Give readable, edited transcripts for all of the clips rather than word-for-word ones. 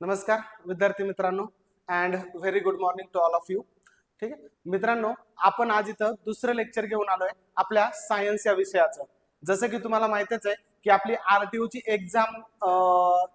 नमस्कार विद्यार्थी मित्रांनो and very good morning to all of you. ठीक आहे मित्रांनो, आपण आज इथं दुसरं लेक्चर घेऊन आलोय आपल्या सायन्स या विषयाचं. जसं की तुम्हाला माहितच आहे की आपली आरटीओची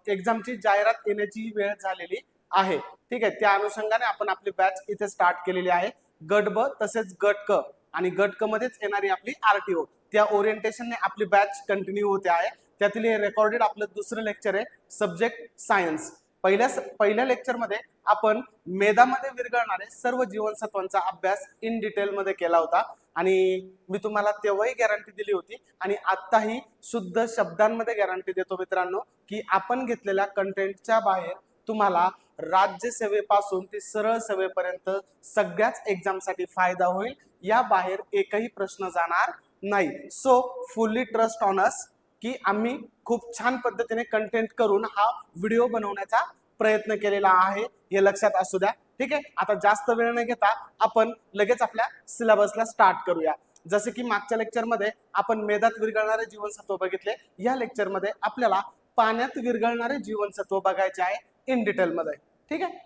एक्झामची जाहिरात येण्याची वेळ झालेली आहे. ठीक आहे, त्या अनुषंगाने आपण आपली बॅच इथे स्टार्ट केलेली आहे. गट ब तसेच गट क आणि गट क मध्येच येणारी आपली आरटीओ त्या ओरिएंटेशनने आपली बॅच कंटिन्यू होते आहे. त्यातील हे रेकॉर्डेड आपलं दुसरं लेक्चर आहे सब्जेक्ट सायन्स. पहिल्या लेक्चरमध्ये आपण मेदामध्ये विरघळणारे सर्व जीवनसत्वांचा अभ्यास इन डिटेल मध्ये केला होता आणि मी तुम्हाला तेव्हाही गॅरंटी दिली होती आणि आत्ताही शुद्ध शब्दांमध्ये गॅरंटी देतो मित्रांनो की आपण घेतलेल्या कंटेंटच्या बाहेर तुम्हाला राज्यसेवेपासून ते सरळ सेवेपर्यंत सगळ्याच एक्झामसाठी फायदा होईल. या बाहेर एकही प्रश्न जाणार नाही. So fully trust on us की आम्ही खूप छान पद्धतीने कंटेंट करून हा व्हिडिओ बनवण्याचा प्रयत्न केलेला आहे, हे लक्षात असू द्या. ठीक आहे, आता जास्त वेळ न घेता आपण लगेच आपल्या सिलेबसला स्टार्ट करूया. जसे की मागच्या लेक्चरमध्ये आपण मेदात विरघळणारे जीवनसत्व बघितले, या लेक्चरमध्ये आपल्याला पाण्यात विरघळणारे जीवनसत्व बघायचे आहे इन डिटेल मध्ये. ठीक आहे,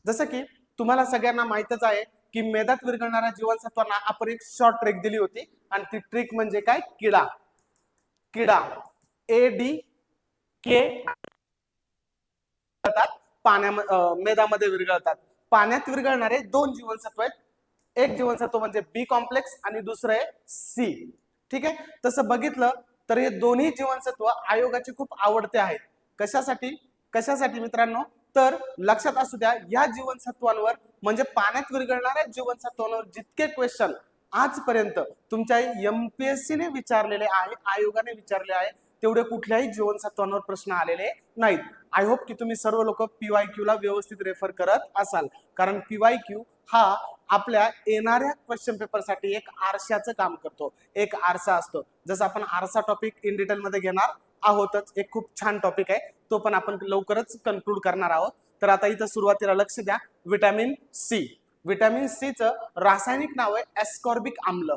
जसं की तुम्हाला सगळ्यांना माहितच आहे की मेदात विरघळणाऱ्या जीवनसत्वांना आपण एक शॉर्ट ट्रिक दिली होती आणि ती ट्रिक म्हणजे काय? किडा. किडा ADK मेदामध्ये विरघळतात. पाण्यात विरघळणारे दोन जीवनसत्व आहेत. एक जीवनसत्व म्हणजे बी कॉम्प्लेक्स आणि दुसरं आहे सी. ठीक आहे, तसं बघितलं तर हे दोन्ही जीवनसत्व आयोगाचे खूप आवडते आहेत. कशासाठी कशासाठी मित्रांनो? तर लक्षात असू द्या, या जीवनसत्वांवर म्हणजे पाण्यात विरघळणाऱ्या जीवनसत्वांवर जितके क्वेश्चन आजपर्यंत तुमच्या MPSC ने विचारलेले आहे, आयोगाने विचारले आहे, तेवढे कुठल्याही जीवनसत्वांवर प्रश्न आलेले नाहीत. आय होप की तुम्ही सर्व लोक PYQ ला व्यवस्थित रेफर करत असाल, कारण PYQ हा आपल्या येणाऱ्या क्वेश्चन पेपरसाठी एक आरशाचं काम करतो. एक आरसा असतो. जसं आपण आरसा टॉपिक इन डिटेल मध्ये घेणार आहोतच, एक खूप छान टॉपिक आहे, तो पण आपण लवकरच कन्क्लूड करणार आहोत. तर आता इथं सुरुवातीला लक्ष द्या. Vitamin C. विटॅमिन सी चं रासायनिक नाव आहे एस्कॉर्बिक आम्ल.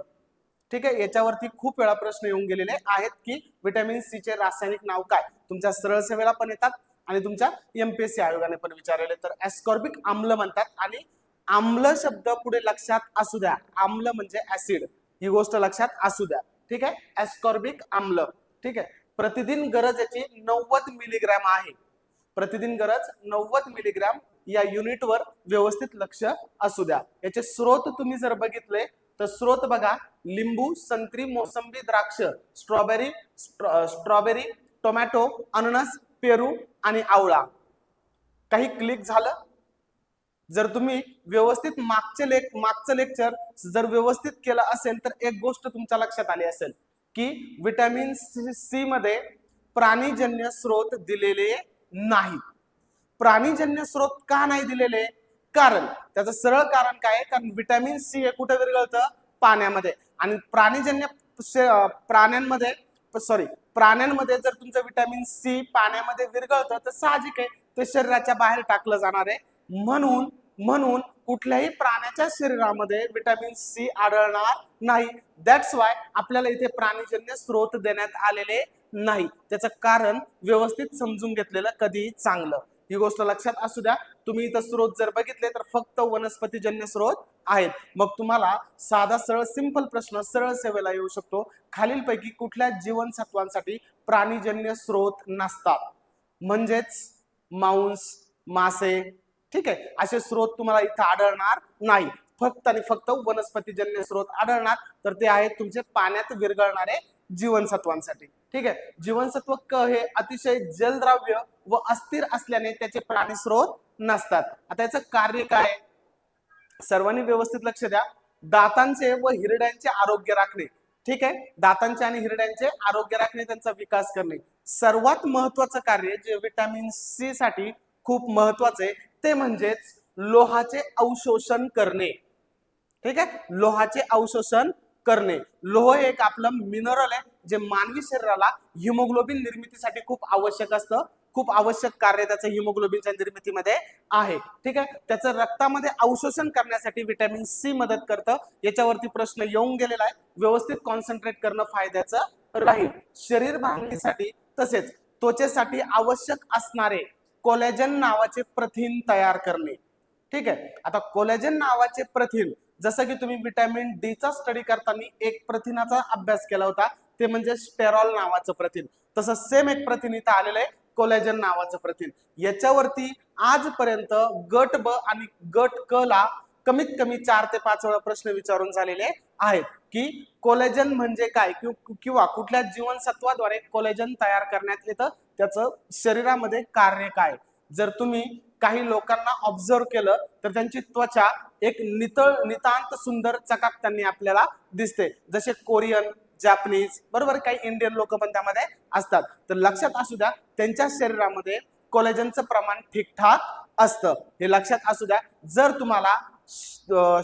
ठीक आहे, याच्यावरती खूप वेळा प्रश्न येऊन गेलेले आहेत की विटॅमिन सी चे रासायनिक नाव काय. तुमच्या सरळ सेवेला पण येतात आणि तुमच्या MPSC आयोगाने पण विचारलेले. तर एस्कॉर्बिक आम्ल म्हणतात आणि आम्ल शब्द पुढे लक्षात असू द्या. आम्ल म्हणजे ऍसिड, ही गोष्ट लक्षात असू द्या. ठीक आहे, एस्कॉर्बिक आम्ल. ठीक आहे, प्रतिदिन गरज याची 90 मिलीग्रॅम आहे. प्रतिदिन गरज 90 मिलीग्रॅम या युनिटवर व्यवस्थित लक्ष असू द्या. याचे स्रोत तुम्ही जर बघितले तर स्रोत बघा: लिंबू, संत्री, मोसंबी, द्राक्ष, स्ट्रॉबेरी, टोमॅटो, अननस, पेरू आणि आवळा. काही क्लिक झालं? जर तुम्ही व्यवस्थित मागचं लेक्चर जर व्यवस्थित केलं असेल तर एक गोष्ट तुमच्या लक्षात आली असेल की विटॅमिन सी मध्ये प्राणीजन्य स्रोत दिलेले नाही. प्राणीजन्य स्रोत का नाही दिलेले? कारण त्याचं सरळ कारण काय आहे? कारण विटॅमिन सी हे कुठे विरघळतं? पाण्यामध्ये. आणि प्राण्यांमध्ये जर तुमचं विटॅमिन सी पाण्यामध्ये विरघळतं तर साहजिक आहे ते शरीराच्या बाहेर टाकलं जाणार आहे. म्हणून कुठल्याही प्राण्याच्या शरीरामध्ये विटॅमिन सी आढळणार नाही. दॅट्स वाय आपल्याला इथे प्राणीजन्य स्रोत देण्यात आलेले नाही. त्याचं कारण व्यवस्थित समजून घेतलेलं कधीही चांगलं. ही गोष्ट लक्षात असू द्या. तुम्ही इथं स्रोत जर बघितले तर फक्त वनस्पतीजन्य स्रोत आहेत. मग तुम्हाला साधा सरळ सिंपल प्रश्न सरळ सेवेला येऊ शकतो: खालीलपैकी कुठल्या जीवनसत्वांसाठी प्राणीजन्य स्रोत नसतात? म्हणजेच मांस, मासे. ठीक आहे, असे स्रोत तुम्हाला इथं आढळणार नाही. फक्त आणि फक्त वनस्पतीजन्य स्रोत आढळणार, तर ते आहेत तुमचे पाण्यात विरघळणारे जीवनसत्वांसाठी. ठीक आहे, जीवनसत्व क हे अतिशय जलद्राव्य व अस्थिर असल्याने त्याचे प्राणी स्रोत नसतात. आता याचं कार्य काय? सर्वांनी व्यवस्थित लक्ष द्या. दातांचे व हिरड्यांचे आरोग्य राखणे. ठीक आहे, दातांचे आणि हिरड्यांचे आरोग्य राखणे, त्यांचा विकास करणे. सर्वात महत्वाचं कार्य जे विटॅमिन सी साठी खूप महत्वाचं आहे ते म्हणजेच लोहाचे अवशोषण करणे. ठीक आहे, लोहाचे अवशोषण करणे. लोह हे एक आपलं मिनरल आहे जे मानवी शरीराला हिमोग्लोबिन निर्मितीसाठी खूप आवश्यक असतं. खूप आवश्यक कार्य त्याचं हिमोग्लोबिनच्या निर्मितीमध्ये आहे. ठीक आहे, त्याचं रक्तामध्ये अवशोषण करण्यासाठी विटॅमिन सी मदत करतं. याच्यावरती प्रश्न येऊन गेलेला आहे, व्यवस्थित कॉन्सन्ट्रेट करणं फायद्याचं राहील. शरीर बांधणीसाठी तसेच त्वचेसाठी आवश्यक असणारे कोलॅजन नावाचे प्रथिन तयार करणे. ठीक आहे. आता कोलॅजन नावाचे प्रथिन, जसं की तुम्ही विटॅमिन डी चा स्टडी करताना एक प्रथिनाचा अभ्यास केला होता, ते म्हणजे स्टेरॉल नावाचं प्रथिन. तसं सेम एक प्रथिन इथं आलेलं आहे, कोलॅजन नावाचं प्रथिन. याच्यावरती आजपर्यंत गट ब आणि गट क ला कमीत कमी 4 ते 5 वेळा प्रश्न विचारून झालेले आहेत की कोलॅजन म्हणजे काय किंवा कुठल्या जीवनसत्वाद्वारे कोलॅजन तयार करण्यात येतं, त्याचं शरीरामध्ये कार्य काय. जर तुम्ही काही लोकांना ऑब्झर्व केलं तर त्यांची त्वचा एक नितांत सुंदर चकाकताना आपल्याला दिसते, जसे कोरियन, जॅपनीज, बरोबर, काही इंडियन लोक पण त्यामध्ये असतात. तर लक्षात असू द्या, त्यांच्या शरीरामध्ये कोलॅजनचं प्रमाण ठीकठाक असतं, हे लक्षात असू द्या. जर तुम्हाला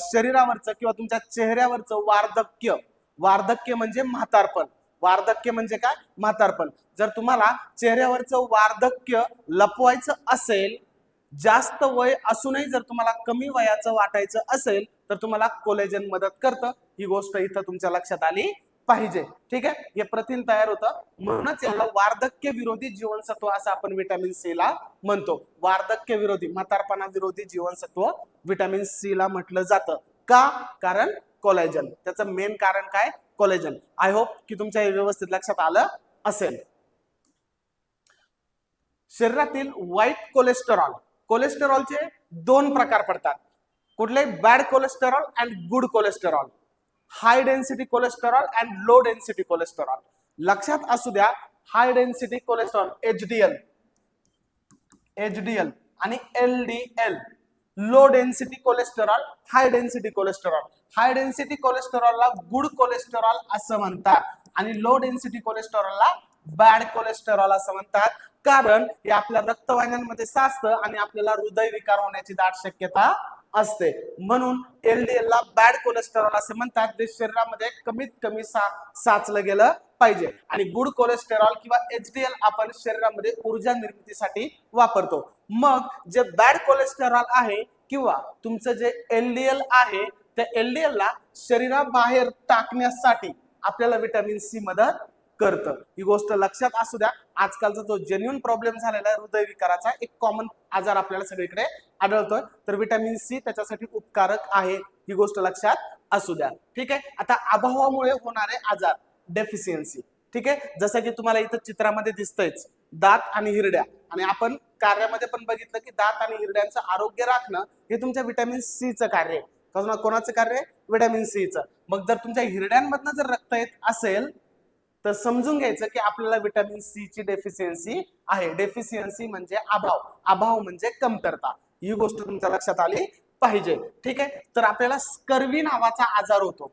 शरीरावरचं किंवा तुमच्या चेहऱ्यावरचं वार्धक्य, वार्धक्य म्हणजे म्हातारपण, वार्धक्य म्हणजे काय, म्हातारपण, जर तुम्हाला चेहऱ्यावरचं वार्धक्य लपवायचं असेल, जास्त वय असूनही जर तुम्हाला कमी वयाचं वाटायचं असेल, तर तुम्हाला कोलॅजन मदत करतं. ही गोष्ट इथं तुमच्या लक्षात आली पाहिजे. ठीक आहे. हे प्रथिन तयार होतं, म्हणूनच याला वार्धक्य विरोधी जीवनसत्व असं आपण विटॅमिन सी ला म्हणतो. वार्धक्य विरोधी, म्हातारपणा विरोधी जीवनसत्व विटॅमिन सी ला म्हटलं जातं. का? कारण कोलॅजन. त्याचं मेन कारण काय, कोलॅजन. आय होप की तुमच्या व्यवस्थित लक्षात आलं असेल. शरीरातील वाईट कोलेस्टेरॉल, कोलेस्टेरॉलचे 2 प्रकार पडतात. कुठले? Bad cholesterol and good cholesterol. High density cholesterol and low density cholesterol. लक्षात असू द्या, high density cholesterol HDL, HDL आणि LDL. Low density cholesterol, high density cholesterol. High density कोलेस्टेरॉलला गुड कोलेस्टेरॉल असं म्हणतात आणि लो डेन्सिटी कोलेस्टेरॉलला बॅड कोलेस्टेरॉल असं म्हणतात. कारण हे आपल्या रक्तवाहिन्यांमध्ये साचतं आणि आपल्याला हृदयविकार होण्याची दाट शक्यता असते. म्हणून एलडीएल ला बॅड कोलेस्टेरॉल असे म्हणतात, जे शरीरामध्ये कमीत कमी साचलं गेलं पाहिजे. आणि गुड कोलेस्टेरॉल किंवा एचडीएल आपण शरीरामध्ये ऊर्जा निर्मितीसाठी वापरतो. मग जे बॅड कोलेस्टेरॉल आहे किंवा तुमचं जे एलडीएल आहे, त्या एलडीएल ला शरीराबाहेर टाकण्यासाठी आपल्याला विटॅमिन सी मदत करतं. ही गोष्ट लक्षात असू द्या. आजकालचा जो जेन्युइन प्रॉब्लेम झालेला आहे हृदयविकाराचा, एक कॉमन आजार आपल्याला सगळीकडे आढळतोय, तर विटॅमिन सी त्याच्यासाठी उपकारक आहे. ही गोष्ट लक्षात असू द्या. ठीक आहे. आता अभावामुळे होणारे आजार, डेफिशियन्सी. ठीक आहे. जसं की तुम्हाला इथं चित्रामध्ये दिसतंयच, दात आणि हिरड्या, आणि आपण कार्यामध्ये पण बघितलं की दात आणि हिरड्यांचं आरोग्य राखणं हे तुमच्या विटॅमिन सी चं कार्य आहे. कोणाचं कार्य आहे? विटॅमिन सी चं. मग जर तुमच्या हिरड्यांमधनं जर रक्त येत असेल तर समजून घ्यायचं की आपल्याला विटॅमिन सी ची डेफिशियन्सी आहे. डेफिशियन्सी म्हणजे अभाव, अभाव म्हणजे कमतरता. ही गोष्ट तुमच्या लक्षात आली पाहिजे. ठीक आहे. तर आपल्याला स्कर्वी नावाचा आजार होतो.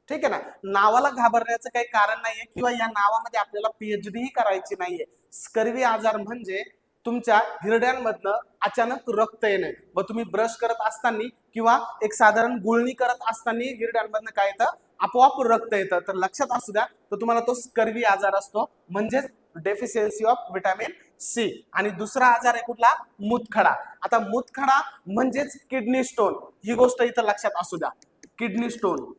ठीक आहे ना. नावाला घाबरण्याचं काही कारण नाहीये किंवा या नावामध्ये आपल्याला पीएचडी ही करायची नाहीये. स्कर्वी आजार म्हणजे तुमच्या हिरड्यांमधनं अचानक रक्त येणे, व तुम्ही ब्रश करत असताना किंवा एक साधारण गुळणी करत असताना हिरड्यांमधनं काय येतं, आपोआप रक्त येतं. तर लक्षात असू द्या, तर तुम्हाला तो स्कर्वी आजार असतो, म्हणजेच डेफिशियन्सी ऑफ विटॅमिन सी. आणि दुसरा आजार आहे कुठला? मूतखडा. आता मूतखडा म्हणजेच किडनी स्टोन. ही गोष्ट इथं लक्षात असू द्या. किडनी स्टोन,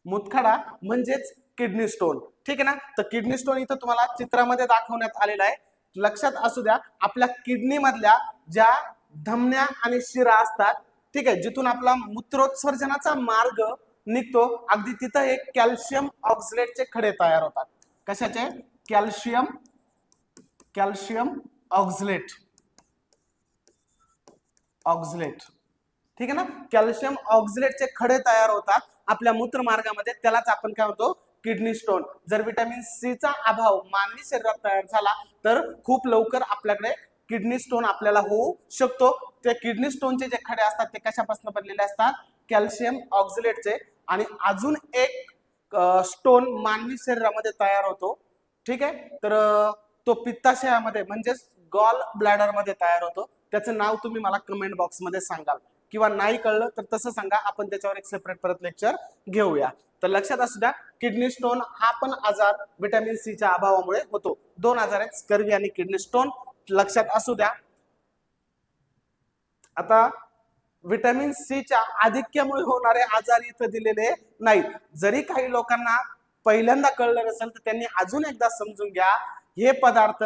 मूतखडा म्हणजेच किडनी स्टोन. ठीक आहे ना. तर किडनी स्टोन इथं तुम्हाला चित्रामध्ये दाखवण्यात आलेला आहे. लक्षात असू द्या, आपल्या किडनी मधल्या ज्या धमन्या आणि शिरा असतात, ठीक आहे, जिथून आपला मूत्रोत्सर्जनाचा मार्ग निघतो, अगदी तिथं एक कॅल्शियम ऑक्झलेटचे खडे तयार होतात. कशाचे? Calcium, calcium oxalate, oxalate. ठीक आहे ना. कॅल्शियम ऑक्झलेटचे खडे तयार होतात आपल्या मूत्रमार्गामध्ये, त्यालाच आपण काय म्हणतो? Kidney stone. जर विटॅमिन सी चा अभाव मानवी शरीरात तयार झाला तर खूप लवकर आपल्याकडे किडनी स्टोन आपल्याला होऊ शकतो. त्या किडनी स्टोनचे जे खडे असतात ते कशापासून बनलेले असतात? कॅल्शियम ऑक्झलेटचे. आणि अजून एक स्टोन मानवी शरीरामध्ये तयार होतो. ठीक आहे. तर तो पित्ताशयामध्ये म्हणजेच गॉल ब्लॅडर मध्ये तयार होतो. त्याचं नाव तुम्ही मला कमेंट बॉक्स मध्ये सांगाल, किंवा नाही कळलं तर तसं सांगा, आपण त्याच्यावर एक सेपरेट परत लेक्चर घेऊया. तर लक्षात असू द्या, किडनी स्टोन हा पण आजार विटॅमिन सी च्या अभावामुळे होतो. 2 आजार आहेत, स्कर्वी आणि किडनी स्टोन. लक्षात असू द्या. आता विटॅमिन सी च्या आधिक्यामुळे होणारे आजार इथं दिलेले नाहीत. जरी काही लोकांना पहिल्यांदा कळलं नसेल तर त्यांनी अजून एकदा समजून घ्या. हे पदार्थ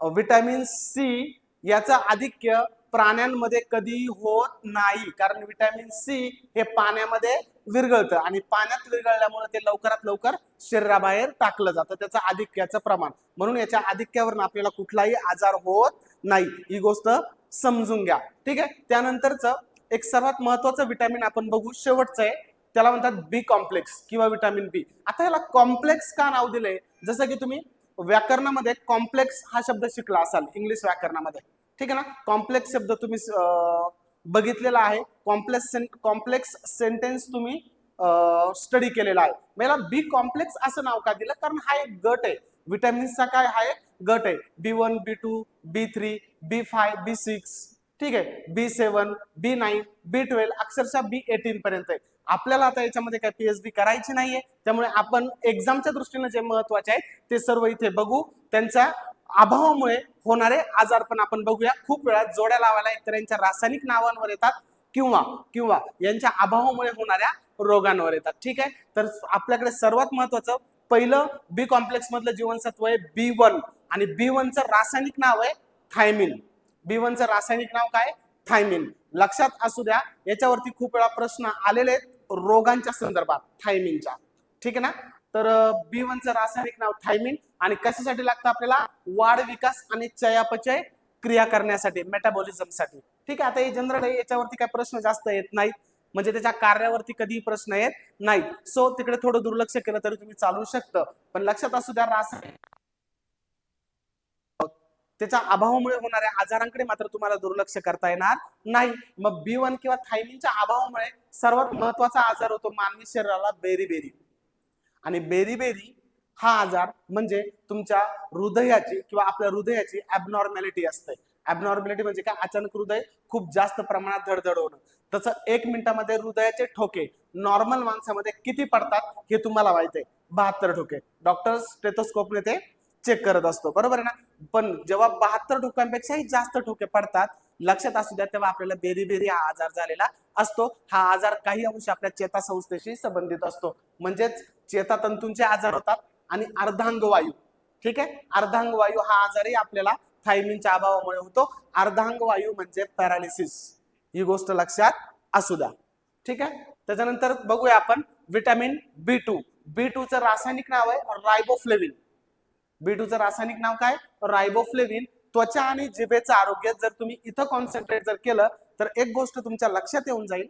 विटॅमिन सी याचं आधिक्य प्राण्यांमध्ये कधी होत नाही, कारण विटॅमिन सी हे पाण्यामध्ये विरघळतं आणि पाण्यात विरघळल्यामुळे ते लवकरात लवकर शरीराबाहेर टाकलं जातं, त्याचं आधिक्याचं प्रमाण. म्हणून याच्या आधिक्यावरून आपल्याला कुठलाही आजार होत नाही, ही गोष्ट समजून घ्या. ठीक आहे. त्यानंतरचं एक सर्वात महत्वाचं विटॅमिन आपण बघू, शेवटचं आहे, त्याला म्हणतात बी कॉम्प्लेक्स किंवा विटॅमिन बी. आता याला कॉम्प्लेक्स का नाव दिलंय? जसं की तुम्ही व्याकरणामध्ये कॉम्प्लेक्स हा शब्द शिकला असाल इंग्लिश व्याकरणामध्ये, ठीक आहे ना. कॉम्प्लेक्स शब्द तुम्ही बघितलेला आहे, कॉम्प्लेक्स सेंटेन्स तुम्ही स्टडी केलेला आहे. मला बी कॉम्प्लेक्स असं नाव का दिलं? कारण हा एक गट आहे विटॅमिन्सचा. काय हा एक गट आहे? B1, B2, B3, B5, B6, ठीक आहे, B7, B9, B12, अक्षरशः B18 पर्यंत आहे. आपल्याला आता याच्यामध्ये काय PhD करायची नाहीये, त्यामुळे आपण एक्झामच्या दृष्टीने जे महत्वाचे आहे ते सर्व इथे बघू. त्यांच्या अभावामुळे होणारे आजार पण आपण बघूया. खूप वेळा जोड्या लावायला एकतर यांच्या रासायनिक नावांवर येतात किंवा यांच्या अभावामुळे होणाऱ्या रोगांवर येतात. ठीक आहे. तर आपल्याकडे सर्वात महत्वाचं पहिलं बी कॉम्प्लेक्स मधलं जीवनसत्व आहे B1 आणि B1चं रासायनिक नाव आहे थायमिन. B1चं रासायनिक नाव काय? थायमिन. लक्षात असू द्या, याच्यावरती खूप वेळा प्रश्न आलेले आहेत रोगांच्या संदर्भात थायमिनच्या. ठीक आहे ना. तर B1चं रासायनिक नाव थायमिन आणि कशासाठी लागतं आपल्याला? वाढ, विकास आणि चयापचय क्रिया करण्यासाठी, मेटाबॉलिझमसाठी. ठीक आहे. आता हे जनरल आहे, याच्यावरती काय प्रश्न जास्त येत नाहीत, म्हणजे त्याच्या कार्यावरती कधीही प्रश्न येत नाहीत. सो तिकडे थोडं दुर्लक्ष केलं तरी तुम्ही चालू शकतं. पण लक्षात असू द्या, रासायनिक त्याच्या अभावामुळे होणाऱ्या आजारांकडे मात्र तुम्हाला दुर्लक्ष करता येणार नाही. मग B1 किंवा थायमिनच्या अभावामुळे सर्वात महत्वाचा आजार होतो मानवी शरीराला बेरीबेरी. आणि बेरीबेरी हा आजार म्हणजे तुमच्या हृदयाची किंवा आपल्या हृदयाची ॲबनॉर्मॅलिटी असते. ॲबनॉर्मॅलिटी म्हणजे काय? अचानक हृदय खूप जास्त प्रमाणात धडधड होणं. तसं 1 मिनिटामध्ये हृदयाचे ठोके नॉर्मल माणसामध्ये किती पडतात हे तुम्हाला माहिती आहे? 72 ठोके. डॉक्टर स्टेथोस्कोपने ते चेक करत असतो, बरोबर आहे ना. पण जेव्हा 72 ठोक्यांपेक्षाही जास्त ठोके पडतात, लक्षात असू द्या, तेव्हा आपल्याला बेरीबेरी हा आजार झालेला असतो. हा आजार काही अंश आपल्या चेतासंस्थेशी संबंधित असतो, म्हणजेच चेतातंतूंचे आजार होतात आणि अर्धांगवायू. ठीक आहे. अर्धांगवायू हा आजारही आपल्याला थायमिनच्या अभावामुळे होतो. अर्धांगवायू म्हणजे पॅरालिसिस, ही गोष्ट लक्षात असू द्या. ठीक आहे. त्याच्यानंतर बघूया आपण विटॅमिन B2. B2चं रासायनिक नाव आहे रायबोफ्लेविन. B2चं रासायनिक नाव काय? रायबोफ्लेविन. त्वचा आणि जिभेचं आरोग्य जर तुम्ही इथं कॉन्सन्ट्रेट जर केलं तर एक गोष्ट तुमच्या लक्षात येऊन जाईल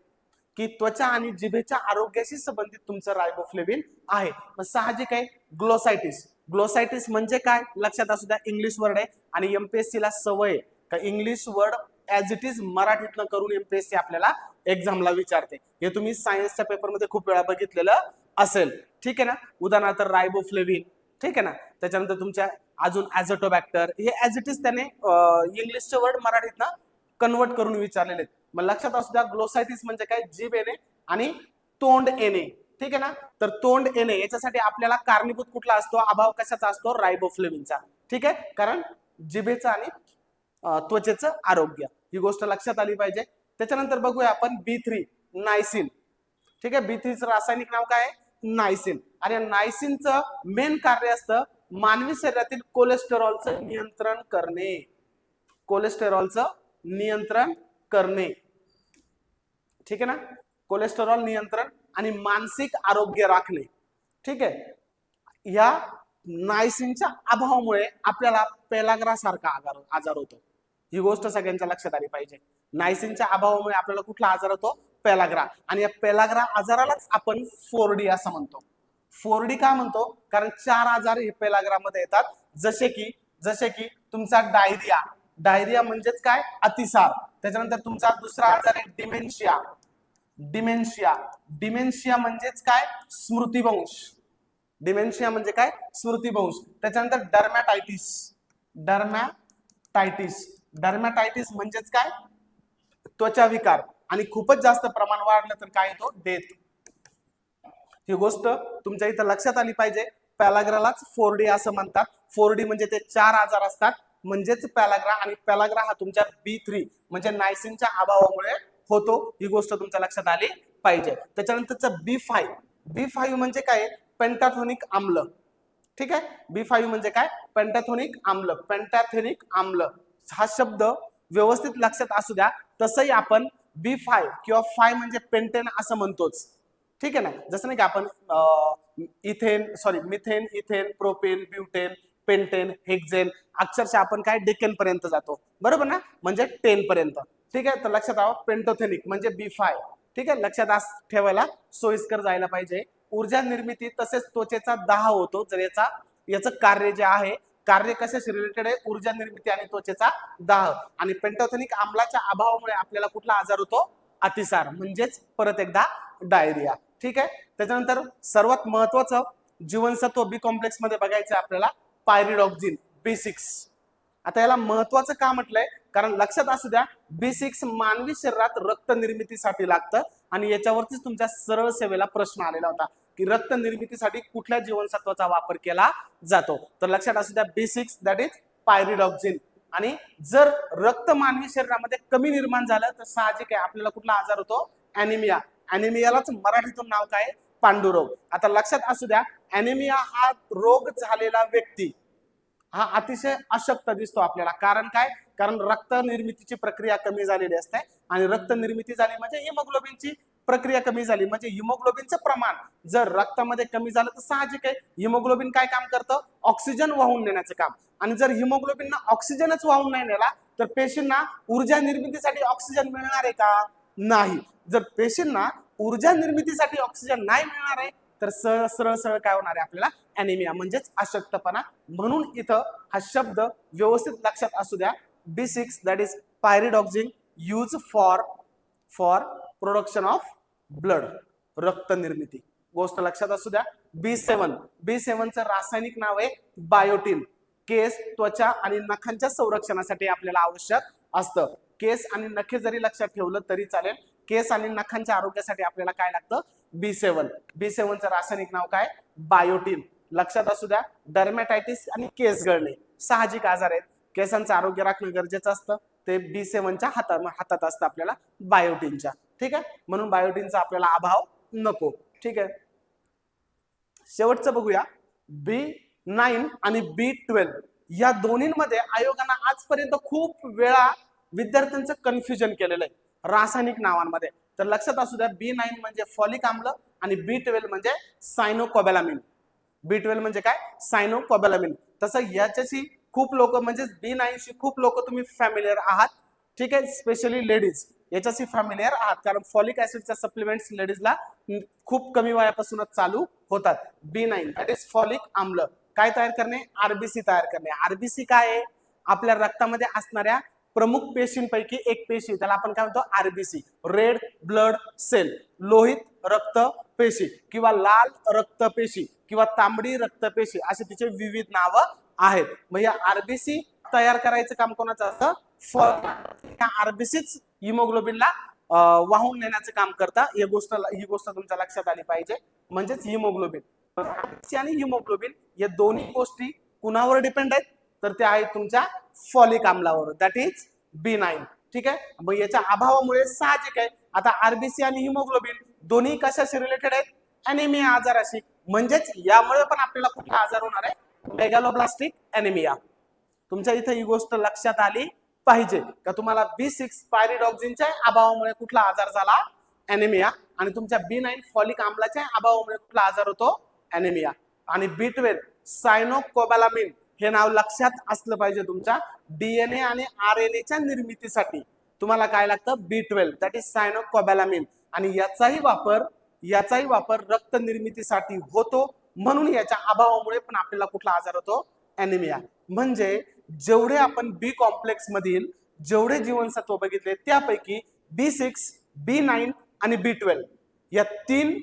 की त्वचा आणि जिभेच्या आरोग्याशी संबंधित तुमचं रायबोफ्लेविन आहे. मग साहजिक आहे ग्लोसायटिस. ग्लोसायटिस म्हणजे काय? लक्षात असू द्या, इंग्लिश वर्ड आहे आणि MPSC ला सवय आहे का English word as it is मराठीतनं करून MPSC आपल्याला एक्झामला विचारते. हे तुम्ही सायन्सच्या पेपरमध्ये खूप वेळा बघितलेलं असेल. ठीक आहे ना. उदाहरणार्थ रायबोफ्लेविन, ठीक आहे ना. त्याच्यानंतर तुमच्या अजून ॲझोटोबॅक्टर, हे ऍज इट इज त्याने इंग्लिशचे वर्ड मराठीतनं कन्वर्ट करून विचारलेले आहेत. मग लक्षात असू द्या, ग्लोसायटिस म्हणजे काय? जीभ येणे आणि तोंड येणे. ठीक आहे ना. तर तोंड येणे याच्यासाठी आपल्याला कारणीभूत कुठला असतो? अभाव कशाचा असतो? रायबोफ्लेविनचा. ठीक आहे. कारण जिभेचं आणि त्वचेचं आरोग्य, ही गोष्ट लक्षात आली पाहिजे. त्याच्यानंतर बघूया आपण B3 नायसिन. ठीक आहे. B3चं रासायनिक नाव काय आहे? नायसिन. आणि नायसिनचं मेन कार्य असतं मानवी शरीरातील कोलेस्टेरॉलचं नियंत्रण करणे. कोलेस्टेरॉलचं नियंत्रण करणे. ठीक आहे ना. कोलेस्टेरॉल नियंत्रण आणि मानसिक आरोग्य राखणे. ठीक आहे. या नायसिनच्या अभावामुळे आपल्याला पेलाग्रा सारखा आजार होतो, ही गोष्ट सगळ्यांच्या लक्षात आली पाहिजे. नायसिनच्या अभावामुळे आपल्याला कुठला आजार होतो? पेलाग्रा. आणि या पेलाग्रा आजारालाच आपण 4D असं म्हणतो. 4D का म्हणतो? कारण 4 आजार हे पेलाग्रामध्ये येतात, जसे की तुमचा डायरिया. डायरिया म्हणजेच काय? अतिसार. त्याच्यानंतर तुमचा दुसरा आजार आहे डिमेन्शिया. डिमेन्शिया म्हणजेच काय? स्मृतिभ्रंश. डिमेन्शिया म्हणजे काय? स्मृतिभ्रंश. त्याच्यानंतर डर्मॅटायटिस म्हणजेच काय? त्वचा विकार. आणि खूपच जास्त प्रमाण वाढलं तर काय येतो? डेथ. ही गोष्ट तुमच्या इथं लक्षात आली पाहिजे. पॅलाग्रालाच 4D असं म्हणतात. 4D म्हणजे ते 4 आजार असतात, म्हणजेच पॅलाग्रा. आणि पॅलाग्रा हा तुमच्या B3 म्हणजे नायसिनच्या अभावामुळे होतो, ही गोष्ट तुमच्या लक्षात आली पाहिजे. त्याच्यानंतरचं B5 B5 म्हणजे काय? पेंटाथोनिक आम्ल. ठीक आहे, B5 म्हणजे काय? पेंटाथोनिक आम्ल. पेंटाथेनिक आम्ल हा शब्द व्यवस्थित लक्षात असू द्या. तसंही आपण B5 किंवा 5 म्हणजे पेंटेन असं म्हणतोच. ठीक आहे ना, जसं नाही की आपण methane, ethane, propane, butane, pentane, hexane, अक्षरशः आपण काय डेकेन पर्यंत जातो, बरोबर ना, म्हणजे 10 पर्यंत. ठीक आहे, तर लक्षात आवा पेंटोथेनिक म्हणजे B5. ठीक आहे, लक्षात ठेवायला सोयीस्कर जायला पाहिजे. ऊर्जा निर्मिती तसेच त्वचेचा दाह होतो जर याचं कार्य जे आहे, कार्य कशाशी रिलेटेड आहे? ऊर्जा निर्मिती आणि त्वचेचा दाह. आणि पेंटोथेनिक आम्लाच्या अभावामुळे आपल्याला कुठला आजार होतो? अतिसार, म्हणजेच परत एकदा डायरिया. ठीक आहे, त्याच्यानंतर सर्वात महत्वाचं जीवनसत्व बी कॉम्प्लेक्स मध्ये बघायचं आपल्याला पायरिडॉक्सिन B6. आता याला महत्वाचं का म्हटलंय? कारण लक्षात असू द्या, B6 मानवी शरीरात रक्त निर्मितीसाठी लागतं आणि याच्यावरतीच तुमच्या सरळ सेवेला प्रश्न आलेला होता की रक्त निर्मितीसाठी कुठल्या जीवनसत्वाचा वापर केला जातो. तर लक्षात असू द्या B6 दॅट इज पायरिडॉक्सिन. आणि जर रक्त मानवी शरीरामध्ये कमी निर्माण झालं तर साहजिक आहे आपल्याला कुठला आजार होतो? ॲनिमिया. ॲनिमियालाच मराठीतून नाव काय? पांडुरोग. आता लक्षात असू द्या, ॲनिमिया हा रोग झालेला व्यक्ती हा अतिशय अशक्त दिसतो आपल्याला. कारण काय? कारण रक्त निर्मितीची प्रक्रिया कमी झालेली असते आणि रक्त निर्मिती झाली म्हणजे हिमोग्लोबिनची प्रक्रिया कमी झाली, म्हणजे हिमोग्लोबिनचं प्रमाण जर रक्तामध्ये कमी झालं तर साहजिक आहे हिमोग्लोबिन काय काम करतं? ऑक्सिजन वाहून नेण्याचं काम. आणि जर हिमोग्लोबिनना ऑक्सिजनच वाहून नाही नेला तर पेशींना ऊर्जा निर्मितीसाठी ऑक्सिजन मिळणार आहे का? नाही. जर पेशींना ऊर्जा निर्मितीसाठी ऑक्सिजन नाही मिळणार आहे तर सरळ सरळ काय होणार आहे आपल्याला? ॲनिमिया म्हणजेच अशक्तपणा. म्हणून इथं हा शब्द व्यवस्थित लक्षात असू द्या. B6 that is pyridoxine use for production of blood, रक्त निर्मिती. गोष्ट लक्षात असू द्या. B7 चं रासायनिक नाव आहे बायोटिन. केस, त्वचा आणि नखांच्या संरक्षणासाठी आपल्याला आवश्यक असतं. केस आणि नखे जरी लक्षात ठेवलं तरी चालेल. केस आणि नखांच्या आरोग्यासाठी आपल्याला काय लागतं? B7 चं रासायनिक नाव काय? बायोटिन. लक्षात असू द्या, डर्मॅटायटिस आणि केस गळणे साहजिक आजार आहेत. केसांचं आरोग्य राखणं गरजेचं असतं, ते B7च्या हातात असतं आपल्याला बायोटिनच्या. ठीक आहे, म्हणून बायोटिनचा आपल्याला अभाव नको. ठीक आहे, शेवटचं बघूया B9 आणि B12 या दोन्हींमध्ये आयोगानं आजपर्यंत खूप वेळा विद्यार्थ्यांचं कन्फ्युजन केलेलं आहे रासायनिक नावांमध्ये. तर लक्षात असू द्या, B9 म्हणजे फॉलिक आम्ल आणि B12 म्हणजे सायनोकोबॅलामिन. B12 म्हणजे काय? सायनोकोबॅलामिन. तसं याच्याशी खूप लोक म्हणजे B9 शी खूप लोक तुम्ही फॅमिलियर आहात. ठीक आहे, स्पेशली लेडीज याच्याशी फॅमिलियर आहात कारण फॉलिक ऍसिडच्या सप्लिमेंट्स लेडीजला खूप कमी वयापासूनच चालू होतात. B9 दॅट इज फॉलिक आम्ल. काय तयार करणे? आरबीसी तयार करणे. आरबीसी काय आहे? आपल्या रक्तामध्ये असणाऱ्या प्रमुख पेशींपैकी एक पेशी, त्याला आपण काय म्हणतो? आरबीसी, रेड ब्लड सेल, लोहित रक्त पेशी किंवा लाल रक्तपेशी किंवा तांबडी रक्तपेशी असे तिचे विविध नावं आहेत. मग या आरबीसी तयार करायचं काम कोणाचं असतं? ह्या आरबीसीच हिमोग्लोबिनला वाहून नेण्याचं काम करता. ही गोष्ट तुमच्या लक्षात आली पाहिजे. म्हणजेच हिमोग्लोबिन आणि हिमोग्लोबिन या दोन्ही गोष्टी कुणावर डिपेंड आहेत? तर त्या आहेत तुमच्या फॉलिक आम्लावर, दॅट इज B9. ठीक आहे, मग याच्या अभावामुळे साहजिक आहे आता आरबीसी आणि हिमोग्लोबिन दोन्ही कशाशी रिलेटेड आहेत? ॲनिमिया आजाराशी. म्हणजेच यामुळे पण आपल्याला कुठला आजार होणार आहे? Megaloblastic anaemia. तुमच्या इथे ही गोष्ट लक्षात आली पाहिजे का तुम्हाला B6 पायरिडॉक्सिनच्या अभावामुळे कुठला आजार झाला? ॲनिमिया. आणि तुमच्या B9 फॉलिक आम्लाच्या अभावामुळे कुठला आजार होतो? ॲनिमिया. आणि B12 सायनोकोबॅलामिन हे नाव लक्षात असलं पाहिजे तुमच्या. DNA आणि RNAच्या निर्मितीसाठी तुम्हाला काय लागतं? B12 that is सायनोकोबॅलामिन. आणि याचाही वापर रक्त निर्मितीसाठी होतो. म्हणून याच्या अभावामुळे पण आपल्याला कुठला आजार होतो? ॲनिमिया. म्हणजे जेवढे आपण बी कॉम्प्लेक्स मधील जेवढे जीवनसत्व बघितले त्यापैकी B6, B9 आणि B12 या 3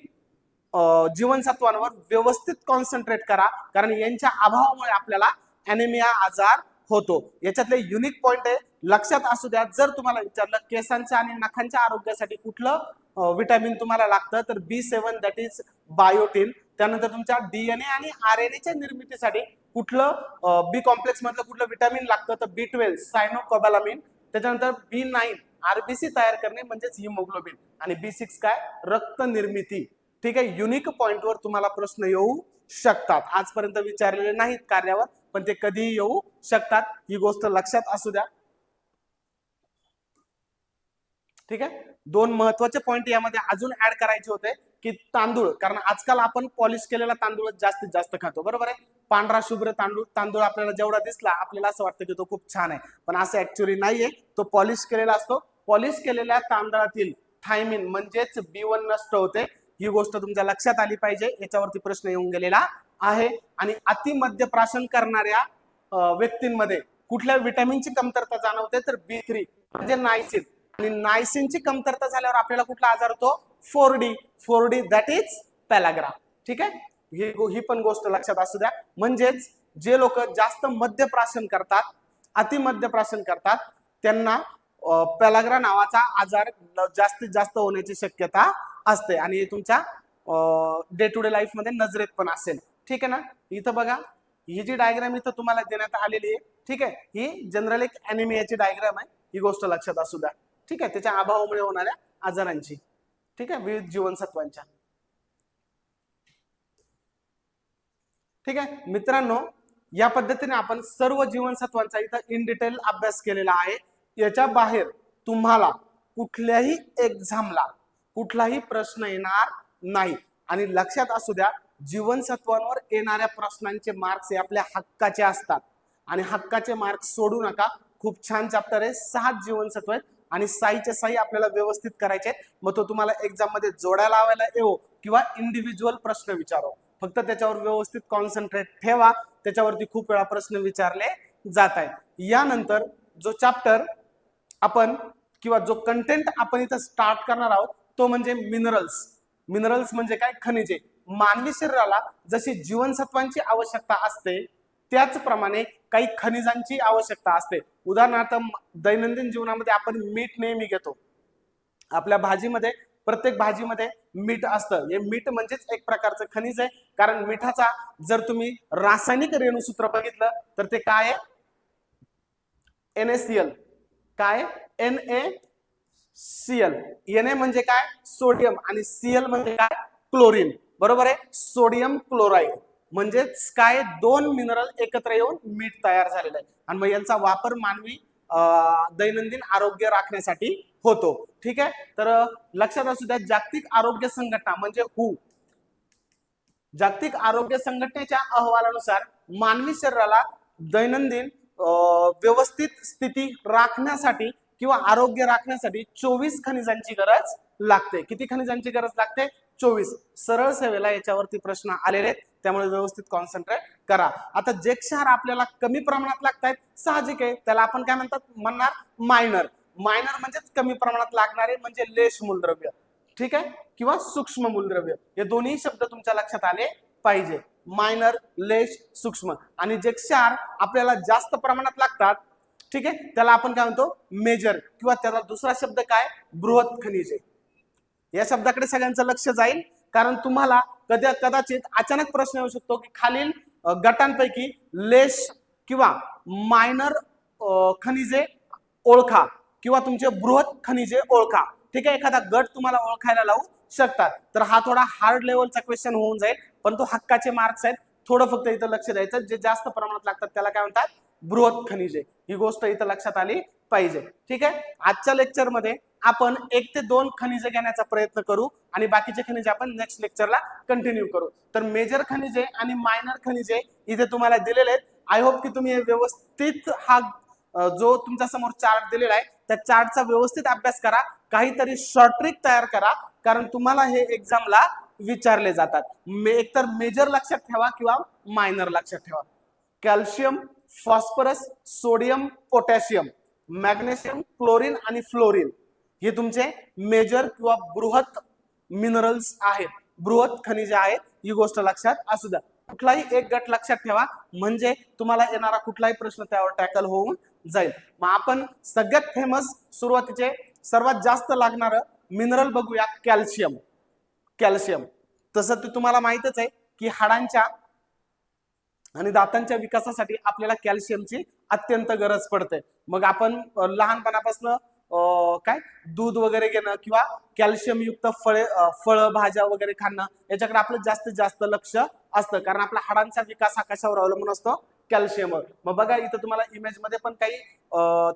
जीवनसत्वांवर व्यवस्थित कॉन्सन्ट्रेट करा कारण यांच्या अभावामुळे आपल्याला ॲनिमिया आजार होतो. याच्यातले युनिक पॉइंट आहे, लक्षात असू द्या. जर तुम्हाला विचारलं केसांच्या आणि नखांच्या आरोग्यासाठी कुठलं विटॅमिन तुम्हाला लागतं तर B7 दॅट इज बायोटिन. त्यानंतर तुमच्या DNA आणि RNAच्या निर्मितीसाठी कुठलं बी कॉम्प्लेक्स मधलं कुठलं विटॅमिन लागतं तर B12 सायनोकोबॅलामिन. त्याच्यानंतर B9 आरबीसी तयार करणे म्हणजेच हिमोग्लोबिन आणि B6 काय? रक्त निर्मिती. ठीक आहे, युनिक पॉइंटवर तुम्हाला प्रश्न येऊ शकतात. आजपर्यंत विचारलेले नाहीत कार्यावर, पण ते कधीही येऊ शकतात, ही गोष्ट लक्षात असू द्या. ठीक आहे, दोन महत्वाचे पॉइंट यामध्ये अजून ऍड करायचे होते की तांदूळ, कारण आजकाल आपण पॉलिश केलेला तांदूळ जास्तीत जास्त खातो, बरोबर आहे. पांढरा शुभ्र तांदूळ आपल्याला जेवढा दिसला आपल्याला असं वाटतं की तो खूप छान आहे, पण असं ऍक्च्युअली नाहीये, तो पॉलिश केलेला असतो. पॉलिश केलेल्या तांदळातील थायमिन म्हणजेच B1 नष्ट होते, ही गोष्ट तुमच्या लक्षात आली पाहिजे. याच्यावरती प्रश्न येऊन गेलेला आहे. आणि अतिमद्यप्राशन करणाऱ्या व्यक्तींमध्ये कुठल्या विटॅमिनची कमतरता जाणवते, तर B3 म्हणजे नायसिन. आणि नायसिनची कमतरता झाल्यावर आपल्याला कुठला आजार होतो, 4D दॅट इज पॅलाग्रा. ठीक आहे, ही पण गोष्ट लक्षात असू द्या. म्हणजेच जे लोक जास्त मद्यप्राशन करतात, अतिमद्यप्राशन करतात, त्यांना पॅलाग्रा नावाचा आजार जास्तीत जास्त होण्याची शक्यता असते. आणि तुमच्या डे टू डे लाईफ मध्ये नजरेत पण असेल. ठीक आहे ना, इथं बघा, ही जी डायग्राम इथं तुम्हाला देण्यात आलेली आहे, ठीक आहे, ही जनरल एक अॅनिमियाची डायग्राम आहे, ही गोष्ट लक्षात असू द्या. ठीक आहे, त्याच्या अभावामुळे होणाऱ्या आजारांची, ठीक आहे, विविध जीवनसत्वांच्या. ठीक आहे मित्रांनो, या पद्धतीने आपण सर्व जीवनसत्वांचा इथं इन डिटेल अभ्यास केलेला आहे. याच्या बाहेर तुम्हाला कुठल्याही एक्झामला कुठलाही प्रश्न येणार नाही. आणि लक्षात असू द्या, जीवनसत्वांवर येणाऱ्या प्रश्नांचे मार्क्स हे आपल्या हक्काचे असतात, आणि हक्काचे मार्क्स सोडू नका. खूप छान चॅप्टर आहे, 6 जीवनसत्व आहेत, आणि 6च्या 6 आपल्याला व्यवस्थित करायचे आहेत. मग तो तुम्हाला एक्झाम मध्ये जोड्या लावायला येवो किंवा इंडिव्हिज्युअल प्रश्न विचारो, फक्त त्याच्यावर व्यवस्थित कॉन्सन्ट्रेट ठेवा. त्याच्यावरती खूप वेळा प्रश्न विचारले जात आहेत. यानंतर जो चॅप्टर आपण किंवा जो कंटेंट आपण इथं स्टार्ट करणार आहोत तो म्हणजे मिनरल्स. मिनरल्स म्हणजे काय, खनिजे. मानवी शरीराला जशी जीवनसत्वांची आवश्यकता असते, त्याचप्रमाणे काही खनिजांची आवश्यकता असते. उदाहरणार्थ दैनंदिन जीवनामध्ये आपण मीठ नेहमी घेतो, आपल्या भाजीमध्ये, प्रत्येक भाजीमध्ये मीठ असतं. हे मीठ म्हणजेच एक प्रकारचं खनिज आहे, कारण मिठाचा जर तुम्ही रासायनिक रेणूसूत्र बघितलं तर ते काय आहे, NaCl. काय, NaCl. Na म्हणजे काय, सोडियम, आणि Cl म्हणजे काय, क्लोरीन. बरोबर आहे, सोडियम क्लोराईड. म्हणजेच काय, 2 मिनरल एकत्र येऊन मीठ तयार झालेलं आहे. आणि मग यांचा वापर मानवी दैनंदिन आरोग्य राखण्यासाठी होतो. ठीक आहे, तर लक्षात असू द्या, जागतिक आरोग्य संघटना म्हणजे WHO, जागतिक आरोग्य संघटनेच्या अहवालानुसार मानवी शरीराला दैनंदिन व्यवस्थित स्थिती राखण्यासाठी किंवा आरोग्य राखण्यासाठी 24 खनिजांची गरज लागते. किती खनिजांची गरज लागते, 24. सरळ सेवेला याच्यावरती प्रश्न आलेले आहेत, त्यामुळे व्यवस्थित कॉन्सन्ट्रेट करा. आता जे क्षार आपल्याला कमी प्रमाणात लागतात, साहजिक आहे, त्याला आपण काय म्हणणार, मायनर. मायनर म्हणजेच कमी प्रमाणात लागणारे, म्हणजे लेश मूलद्रव्य. ठीक आहे, किंवा सूक्ष्म मूलद्रव्य. हे दोन्ही शब्द तुमच्या लक्षात आले पाहिजे, मायनर, लेश, सूक्ष्म. आणि जे क्षार आपल्याला जास्त प्रमाणात लागतात, ठीक आहे, त्याला आपण काय म्हणतो, मेजर, किंवा त्याला दुसरा शब्द काय, बृहत खनिजे. या शब्दाकडे सगळ्यांचं लक्ष जाईल, कारण तुम्हाला कदाचित अचानक प्रश्न येऊ शकतो की खालील गटांपैकी लेश किंवा मायनर खनिजे ओळखा, किंवा तुमचे बृहत खनिजे ओळखा. ठीक आहे, एखादा गट तुम्हाला ओळखायला लावू शकतात. तर हा थोडा हार्ड लेवलचा क्वेश्चन होऊन जाईल, पण तो हक्काचे मार्क्स आहेत. थोडं फक्त इथं लक्ष द्यायचं, जे जास्त प्रमाणात लागतात त्याला काय म्हणतात, बृहत खनिजे. ही गोष्ट इथं लक्षात आली पाहिजे. ठीक आहे, आजच्या लेक्चरमध्ये आपण 1 ते 2 खनिजे घेण्याचा प्रयत्न करू, आणि बाकीचे खनिजे आपण नेक्स्ट लेक्चरला कंटिन्यू करू. तर मेजर खनिजे आणि मायनर खनिजे इथे तुम्हाला दिलेले आहेत. आय होप की तुम्ही व्यवस्थित हा जो तुमच्या समोर चार्ट दिलेला आहे त्या चार्टचा व्यवस्थित अभ्यास करा. काहीतरी शॉर्ट ट्रिक तयार करा, कारण तुम्हाला हे एक्झामला विचारले जातात. एकतर मेजर लक्षात ठेवा किंवा मायनर लक्षात ठेवा. Calcium, phosphorus, sodium, potassium, magnesium, chlorine आणि फ्लोरीन हे तुमचे मेजर किंवा बृहत मिनरल्स आहेत, बृहत खनिजे आहेत. ही गोष्ट लक्षात असू द्या. कुठलाही एक गट लक्षात ठेवा, म्हणजे तुम्हाला येणारा कुठलाही प्रश्न त्यावर टॅकल होऊन जाईल. मग आपण सगळ्यात फेमस सुरुवातीचे सर्वात जास्त लागणारं मिनरल बघूया, कॅल्शियम. कॅल्शियम तसं ते तुम्हाला माहितच आहे की हाडांच्या आणि दातांच्या विकासासाठी आपल्याला कॅल्शियमची अत्यंत गरज पडते. मग आपण लहानपणापासून काय दूध वगैरे घेणं किंवा कॅल्शियम युक्त फळं भाज्या वगैरे खाणं याच्याकडे आपलं जास्तीत जास्त लक्ष असतं, कारण आपल्या हाडांचा विकास हा कशावर अवलंबून असतो, कॅल्शियमवर. मग बघा इथं तुम्हाला इमेज मध्ये पण काही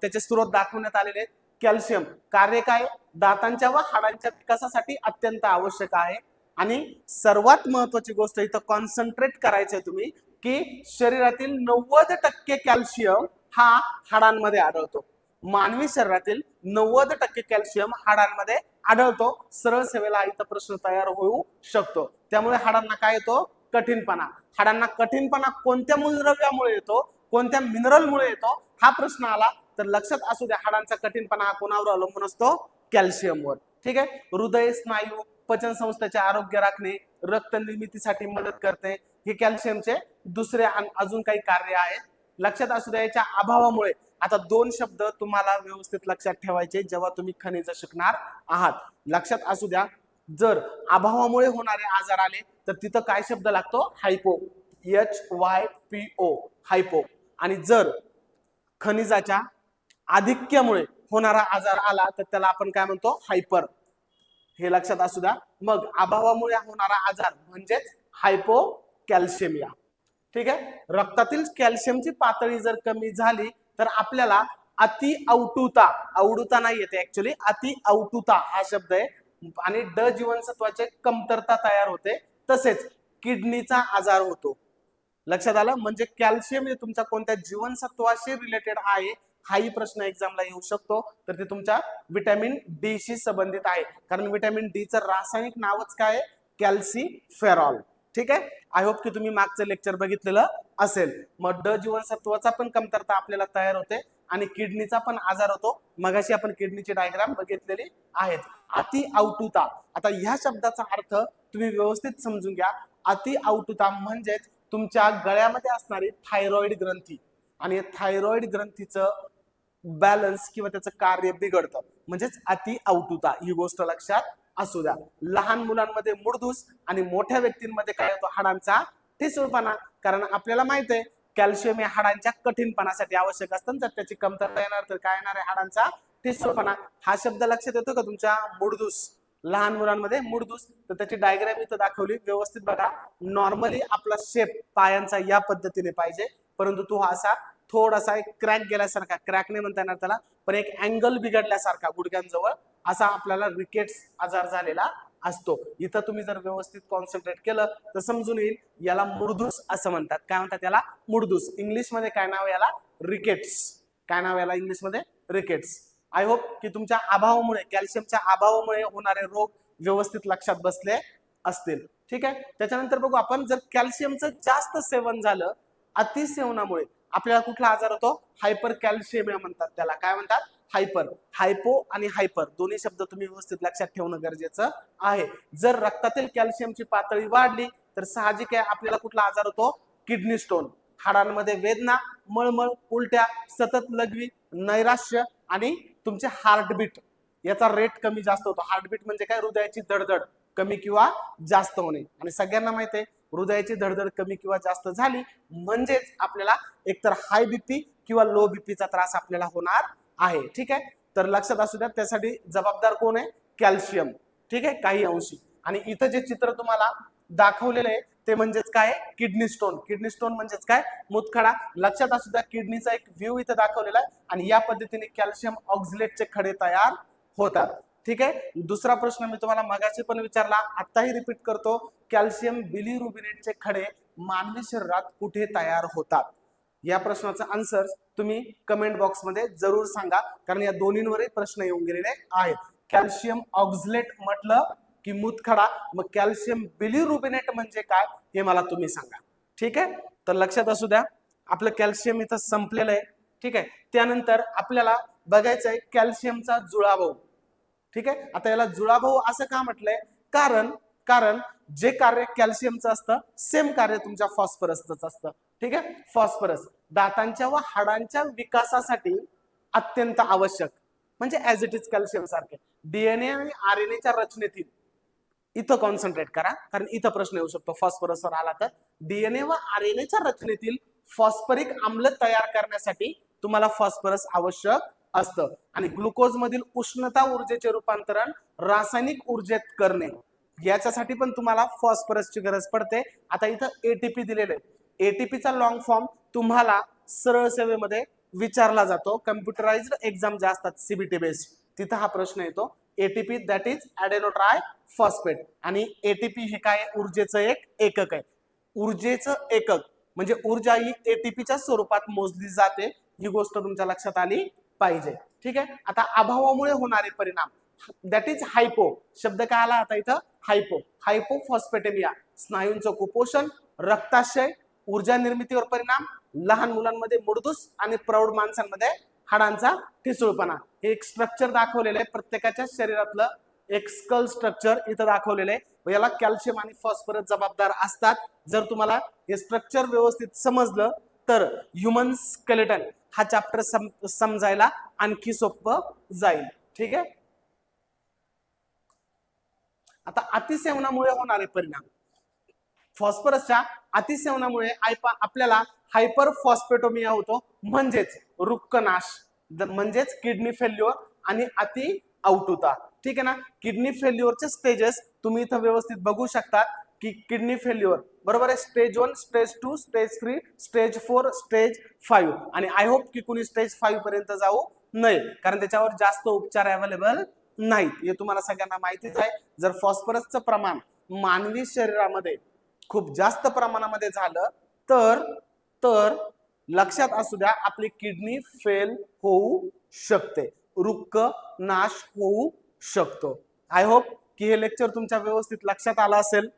त्याचे स्रोत दाखवण्यात आलेले आहेत. कॅल्शियम कार्य काय, दातांच्या व हाडांच्या विकासासाठी अत्यंत आवश्यक आहे. आणि सर्वात महत्वाची गोष्ट इथं कॉन्सन्ट्रेट करायचंय तुम्ही, की शरीरातील 90% कॅल्शियम हा हाडांमध्ये आढळतो. मानवी शरीरातील 90% कॅल्शियम हाडांमध्ये आढळतो. सरळ सेवेला इथं प्रश्न तयार होऊ शकतो. त्यामुळे हाडांना काय येतो, कठीणपणा. हाडांना कठीणपणा कोणत्या मूलद्रव्यामुळे येतो, कोणत्या मिनरलमुळे येतो, हा प्रश्न आला तर लक्षात असू द्या, हाडांचा कठीणपणा हा कोणावर अवलंबून असतो, कॅल्शियमवर. ठीक आहे. हृदय, स्नायू, पचन संस्थेचे आरोग्य राखणे, रक्त निर्मितीसाठी मदत करते, हे कॅल्शियमचे दुसरे अजून काही कार्य आहेत. लक्षात असू द्या, याच्या अभावामुळे आता 2 शब्द तुम्हाला व्यवस्थित लक्षात ठेवायचे जेव्हा तुम्ही खनिज शिकणार आहात. लक्षात असू द्या, जर अभावामुळे होणारे आजार आले तर तिथं काय शब्द लागतो, हायपो, HYPO, हायपो. आणि जर खनिजाच्या आधिक्यामुळे होणारा आजार आला तर त्याला आपण काय म्हणतो, हायपर. हे लक्षात असू द्या. मग अभावामुळे होणारा आजार म्हणजेच हायपोकॅल्शियमिया. ठीक आहे. रक्तातील कॅल्शियमची पातळी जर कमी झाली तर आपल्याला अति अवटुता, अवडुता नाही येते ऍक्च्युअली, अति अवटुता हा शब्द आहे, आणि ड जीवनसत्वाचे कमतरता तयार होते, तसेच किडनीचा आजार होतो. लक्षात आलं. म्हणजे कॅल्शियम हे तुमच्या कोणत्या जीवनसत्वाशी रिलेटेड आहे, हाही प्रश्न एक्झामला येऊ शकतो. तर ते तुमच्या विटॅमिन डी शी संबंधित आहे, कारण विटॅमिन डी चं रासायनिक नावच काय आहे, कॅल्सिफेरॉल. ठीक आहे. आय होप की तुम्ही मागचं लेक्चर बघितलेलं असेल. मग ड जीवनसत्वाचा पण कमतरता आपल्याला तयार होते आणि किडनीचा पण आजार होतो. मगाशी आपण किडनीची डायग्राम बघितलेली आहेत. अति अवटुता, आता ह्या शब्दाचा अर्थ तुम्ही व्यवस्थित समजून घ्या. अति अवटुता म्हणजेच तुमच्या गळ्यामध्ये असणारी थायरॉइड ग्रंथी, आणि थायरॉइड ग्रंथीचं बॅलन्स किंवा त्याचं कार्य बिघडतं, म्हणजेच अति अवटुता. ही गोष्ट लक्षात असू द्या. लहान मुलांमध्ये मुडदूस आणि मोठ्या व्यक्तींमध्ये काय होतो, हाडांचा ठिसूळपणा. कारण आपल्याला माहित आहे कॅल्शियम हे हाडांच्या कठीणपणासाठी आवश्यक असतं. जर त्याची कमतरता येणार तर काय येणार आहे, हाडांचा ठिसूळपणा. हा शब्द लक्षात येतो का तुमच्या, मुडदूस. लहान मुलांमध्ये मुडदूस, तर त्याची डायग्राम इथं दाखवली, व्यवस्थित बघा. नॉर्मली आपला शेप पायांचा या पद्धतीने पाहिजे, परंतु तो असा थोडासा एक क्रॅक गेल्यासारखा, क्रॅक नाही म्हणता येणार त्याला, पण एक अँगल बिघडल्यासारखा गुडघ्यांजवळ असा आपल्याला रिकेट्स आजार झालेला असतो. इथं तुम्ही जर व्यवस्थित कॉन्सन्ट्रेट केलं तर समजून येईल, याला मुडदूस असं म्हणतात. काय म्हणतात याला, मुडदूस. इंग्लिश मध्ये काय नाव याला, रिकेट्स. काय नाव याला इंग्लिश मध्ये, रिकेट्स. आय होप की तुमच्या अभावामुळे, कॅल्शियमच्या अभावामुळे होणारे रोग व्यवस्थित लक्षात बसले असतील. ठीक आहे. त्याच्यानंतर बघू आपण, जर कॅल्शियमचं जास्त सेवन झालं, अतिसेवनामुळे आपल्याला कुठला आजार होतो, हायपर कॅल्शियमिया म्हणतात त्याला. काय म्हणतात, हायपर. हायपो आणि हायपर दोन्ही शब्द तुम्ही व्यवस्थित लक्षात ठेवणं गरजेचं आहे. जर रक्तातील कॅल्शियमची पातळी वाढली तर साहजिक आहे आपल्याला कुठला आजार होतो, किडनी स्टोन. हाडांमध्ये वेदना, मळमळ, उलट्या, सतत लघवी, नैराश्य आणि तुमचे हार्टबीट याचा रेट कमी जास्त होतो. हार्टबीट म्हणजे काय, हृदयाची धडधड कमी किंवा जास्त होणे. आणि सगळ्यांना माहिती आहे हृदयाची धडधड कमी किंवा जास्त झाली म्हणजेच आपल्याला एकतर हाय बीपी किंवा लो बीपीचा त्रास आपल्याला होणार आहे. ठीक आहे. तर लक्षात असू द्या, त्यासाठी जबाबदार कोण आहे, कॅल्शियम. ठीक आहे, काही अंशी. आणि इथं जे चित्र तुम्हाला दाखवलेलं आहे ते म्हणजेच काय, किडनी स्टोन. किडनी स्टोन म्हणजेच काय, मूतखडा. लक्षात असू द्या, किडनीचा एक व्ह्यू इथं दाखवलेला आहे आणि या पद्धतीने कॅल्शियम ऑक्झलेटचे खडे तयार होतात. ठीक आहे. दुसरा प्रश्न मी तुम्हाला मगाशी पण विचारला, आताही रिपीट करतो, कॅल्शियम बिलिरुबिनेटचे खडे मानवी शरीरात कुठे तयार होतात? या प्रश्नाचा आन्सर तुम्ही कमेंट बॉक्स मध्ये जरूर सांगा, कारण या दोन्हींवरही प्रश्न येऊन गेलेले आहेत. कॅल्शियम ऑक्झलेट म्हटलं की मूतखडा, मग कॅल्शियम बिलिरुबिनेट म्हणजे काय हे मला तुम्ही सांगा. ठीक आहे. तर लक्षात असू द्या, आपलं कॅल्शियम इथं संपलेलं आहे. ठीक आहे. त्यानंतर आपल्याला बघायचं आहे कॅल्शियमचा जुळाभाऊ. ठीक आहे. आता याला जुळाभाऊ असं का म्हटलंय, कारण जे कार्य कॅल्शियमचं असतं सेम कार्य तुमच्या फॉस्फरसचं असतं. ठीक आहे. फॉस्फरस दातांच्या व हाडांच्या विकासासाठी अत्यंत आवश्यक, म्हणजे ऍज इट इज कॅल्शियम सारखे. डीएनए आणि आरएनएच्या रचनेतील इथं कॉन्सन्ट्रेट करा, कारण इथं प्रश्न येऊ शकतो फॉस्फरसवर आला तर. डीएनए व आरएनएच्या रचनेतील फॉस्फरिक आम्ल तयार करण्यासाठी तुम्हाला फॉस्फरस आवश्यक असतं. आणि ग्लुकोज मधील उष्णता ऊर्जेचे रूपांतरण रासायनिक ऊर्जेत करणे, याच्यासाठी पण तुम्हाला फॉस्फरसची गरज पडते. आता इथं एटीपी दिलेले, एटीपीचा लॉंग फॉर्म तुम्हाला सरळ सेवेमध्ये विचारला जातो. कम्प्युटराइज्ड एक्झाम ज्या असतात सीबीटी बेस्ड, तिथं हा प्रश्न येतो. ATP that is adenotri phosphate. आणि एटीपी हे काय, ऊर्जेचं एक एकक आहे. ऊर्जेचं एकक म्हणजे ऊर्जा ही एटीपीच्या स्वरूपात मोजली जाते, ही गोष्ट तुमच्या लक्षात आली पाहिजे. ठीक आहे. आता अभावामुळे होणारे परिणाम, दॅट इज हायपो. शब्द काय आला आता इथं, हायपो. हायपोफॉस्फेटेमिया, स्नायूंचं कुपोषण, रक्ताशय, ऊर्जा निर्मितीवर परिणाम, लहान मुलांमध्ये मुडदूस आणि प्रौढ माणसांमध्ये हाडांचा ठिसूळपणा. हे एक स्ट्रक्चर दाखवलेलं आहे प्रत्येकाच्या शरीरातलं, एक स्कल स्ट्रक्चर इथं दाखवलेलं आहे. याला कॅल्शियम आणि फॉस्फरस जबाबदार असतात. जर तुम्हाला हे स्ट्रक्चर व्यवस्थित समजलं तर ह्युमन स्केलेटन हा चॅप्टर समजायला आणखी सोपं जाईल. ठीक आहे. आता अतिसेवनामुळे होणारे परिणाम, फॉस्फरसच्या अतिसेवनामुळे आपल्याला हायपर फॉस्फेटोमिया होतो, म्हणजेच रुक्कनाश, म्हणजेच किडनी फेल्युअर आणि अति अवटुता. ठीक आहे ना. किडनी फेल्युअरचे स्टेजेस तुम्ही इथं व्यवस्थित बघू शकता की किडनी फेल्युअर बरोबर आहे, stage 1, stage 2, stage 3, stage 4, stage 5. आणि आय होप की कुणी स्टेज 5 पर्यंत जाऊ नये, कारण त्याच्यावर जास्त उपचार अवेलेबल नाहीत, हे तुम्हाला सगळ्यांना माहितीच आहे. जर फॉस्फरसचं प्रमाण मानवी शरीरामध्ये खूप जास्त प्रमाणामध्ये झालं तर लक्षात असू द्या, आपली किडनी फेल होऊ शकते, रुक्क नाश होऊ शकतो. आय होप की हे लेक्चर तुमच्या व्यवस्थित लक्षात आलं असेल.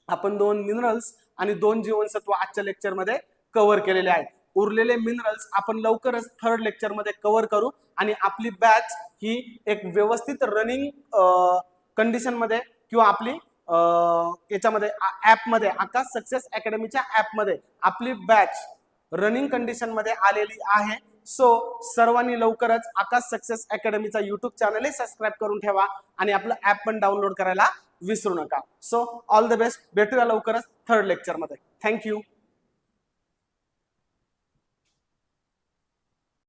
आपण 2 मिनरल्स आणि 2 जीवनसत्व आजच्या लेक्चर मध्ये कव्हर केलेले आहेत. उरलेले मिनरल्स आपण लवकरच थर्ड लेक्चर मध्ये कव्हर करू. आणि आपली बॅच ही एक व्यवस्थित रनिंग कंडिशन मध्ये किंवा आपली याच्यामध्ये ऍप मध्ये, आकाश सक्सेस अकॅडमीच्या ऍप मध्ये आपली बॅच रनिंग कंडिशन मध्ये आलेली आहे. सो सर्वांनी लवकरच आकाश सक्सेस अकॅडमीचा युट्यूब चॅनलही सबस्क्राईब करून ठेवा आणि आपलं ऍप पण डाउनलोड करायला विसरू नका. So all the best. भेटूया लवकरच थर्ड लेक्चर मध्ये. थँक्यू.